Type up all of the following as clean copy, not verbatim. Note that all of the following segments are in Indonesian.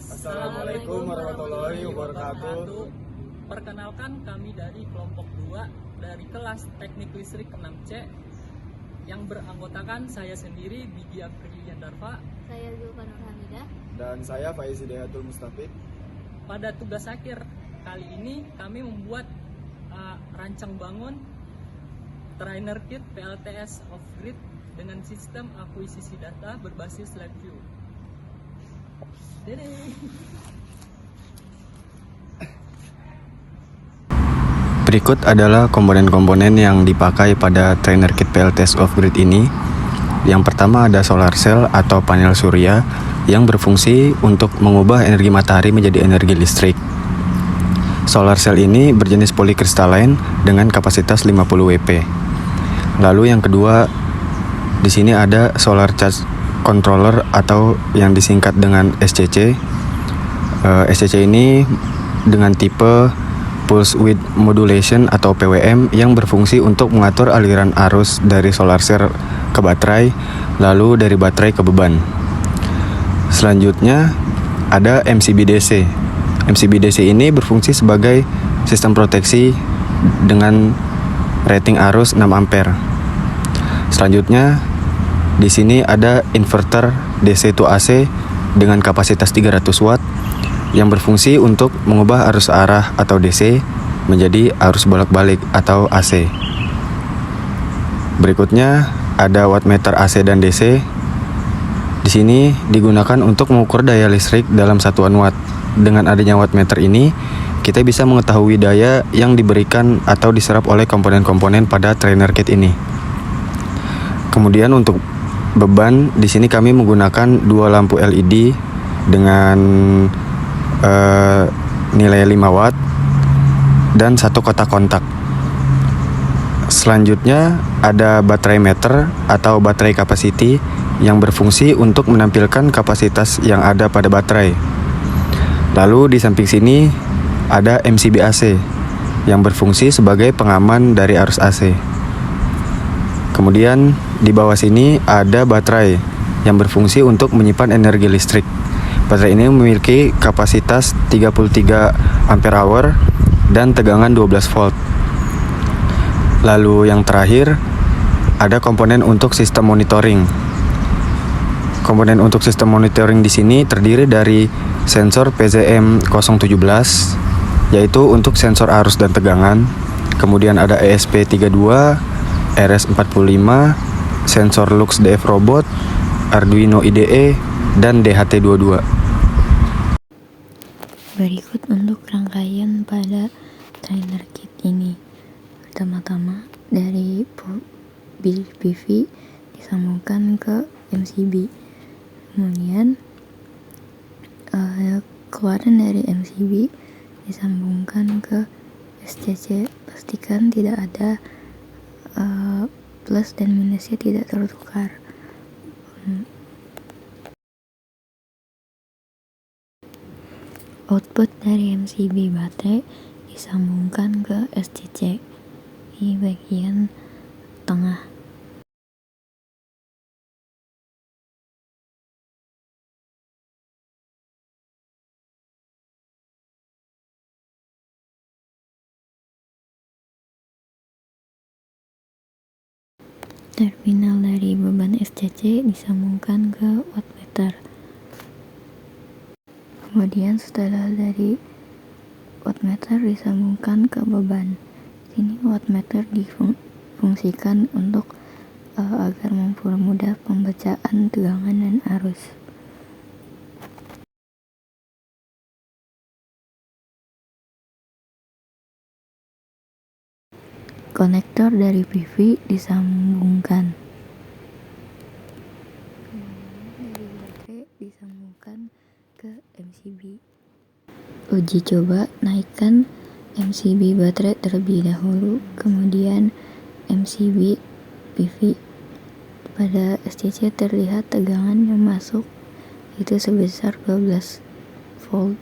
Assalamualaikum warahmatullahi wabarakatuh. Perkenalkan, kami dari kelompok 2 dari kelas Teknik Listrik 6C yang beranggotakan saya sendiri, Bidi Aprilian Darva, saya Zulfa Nur Hamidah, Dan saya Faiz Hidayatul Mustafid. Pada tugas akhir kali ini kami membuat rancang bangun trainer kit PLTS off-grid dengan sistem akuisisi data berbasis LabVIEW. Berikut adalah komponen-komponen yang dipakai pada trainer kit PLTS off-grid ini. Yang pertama ada solar cell atau panel surya yang berfungsi untuk mengubah energi matahari menjadi energi listrik. Solar cell ini berjenis polycrystalline dengan kapasitas 50 WP. Lalu yang kedua, di sini ada solar charge controller atau yang disingkat dengan SCC. SCC ini dengan tipe Pulse Width Modulation atau PWM yang berfungsi untuk mengatur aliran arus dari solar cell ke baterai, lalu dari baterai ke beban. Selanjutnya ada MCB DC. MCB DC ini berfungsi sebagai sistem proteksi dengan rating arus 6 ampere. Selanjutnya di sini ada inverter DC to AC dengan kapasitas 300 watt yang berfungsi untuk mengubah arus arah atau DC menjadi arus bolak-balik atau AC. Berikutnya ada wattmeter AC dan DC. Di sini digunakan untuk mengukur daya listrik dalam satuan watt. Dengan adanya wattmeter ini, kita bisa mengetahui daya yang diberikan atau diserap oleh komponen-komponen pada trainer kit ini. Kemudian untuk beban, di sini kami menggunakan 2 lampu LED dengan nilai 5 watt dan 1 kotak kontak. Selanjutnya ada baterai meter atau baterai capacity yang berfungsi untuk menampilkan kapasitas yang ada pada baterai. Lalu di samping sini ada MCB AC yang berfungsi sebagai pengaman dari arus AC. Kemudian di bawah sini ada baterai yang berfungsi untuk menyimpan energi listrik. Baterai ini memiliki kapasitas 33 ampere hour dan tegangan 12 volt. Lalu yang terakhir ada komponen untuk sistem monitoring. Komponen untuk sistem monitoring di sini terdiri dari sensor PZM017 yaitu untuk sensor arus dan tegangan. Kemudian ada ESP32, RS45, sensor Lux DF Robot, Arduino IDE, dan DHT22. berikut untuk rangkaian pada trainer kit ini. Pertama-tama dari bilik PV disambungkan ke MCB, kemudian keluaran dari MCB disambungkan ke SCC. Pastikan tidak ada plus dan minusnya tidak tertukar. Output dari MCB baterai disambungkan ke SCC di bagian tengah. Terminal dari beban SCC disambungkan ke wattmeter. Kemudian setelah dari wattmeter disambungkan ke beban. Sini wattmeter difungsikan untuk agar mempermudah pembacaan tegangan dan arus. Konektor dari PV disambungkan. Dari baterai disambungkan ke MCB. Uji coba, naikkan MCB baterai terlebih dahulu, kemudian MCB PV. Pada SCC terlihat tegangan yang masuk itu sebesar 12 volt.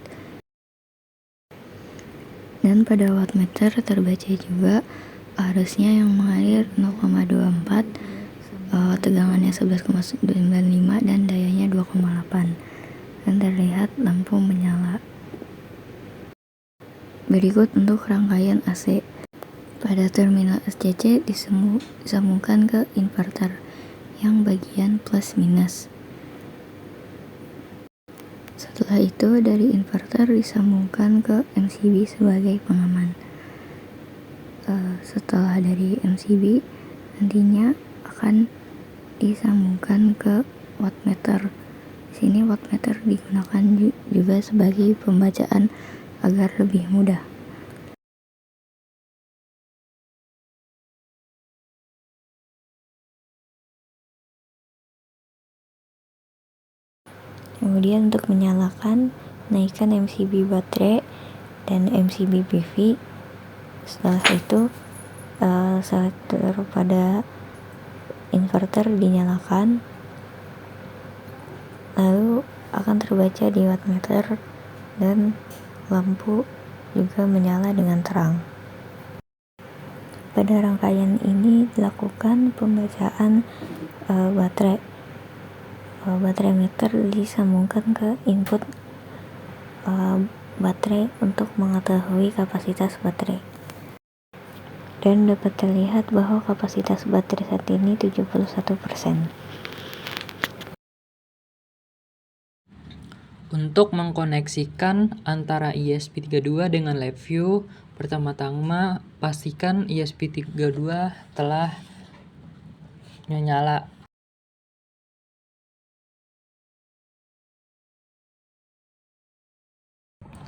Dan pada wattmeter terbaca juga arusnya yang mengalir 0,24, tegangannya 11,95 dan dayanya 2,8. dan terlihat lampu menyala. Berikut untuk rangkaian AC. Pada terminal SCC disambungkan ke inverter yang bagian plus minus. Setelah itu dari inverter disambungkan ke MCB sebagai pengaman. Setelah dari MCB nantinya akan disambungkan ke wattmeter. Di sini wattmeter digunakan juga sebagai pembacaan agar lebih mudah. Kemudian untuk menyalakan, naikkan MCB baterai dan MCB PV. Setelah itu selector pada inverter dinyalakan, lalu akan terbaca di wattmeter dan lampu juga menyala dengan terang. Pada rangkaian ini dilakukan pembacaan baterai. Baterai meter disambungkan ke input baterai untuk mengetahui kapasitas baterai. Dan dapat terlihat bahwa kapasitas baterai saat ini 71%. Untuk mengkoneksikan antara ESP32 dengan LabVIEW, pertama-tama pastikan ESP32 telah menyala.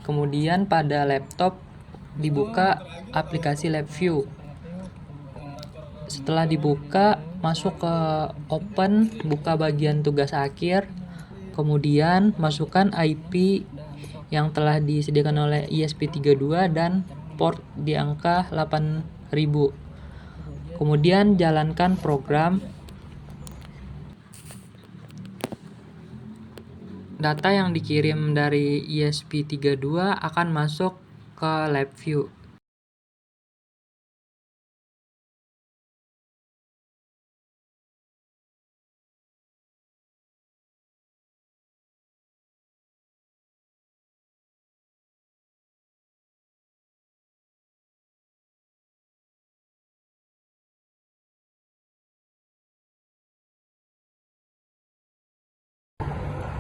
Kemudian pada laptop dibuka aplikasi LabVIEW. Setelah dibuka, masuk ke Open, buka bagian tugas akhir. Kemudian masukkan IP yang telah disediakan oleh ESP32 dan port di angka 8000. Kemudian jalankan program. Data yang dikirim dari ESP32 akan masuk ke LabVIEW.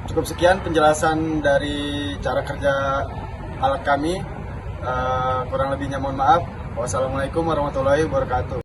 Cukup sekian penjelasan dari cara kerja alat kami. Kurang lebihnya mohon maaf. Wassalamualaikum warahmatullahi wabarakatuh.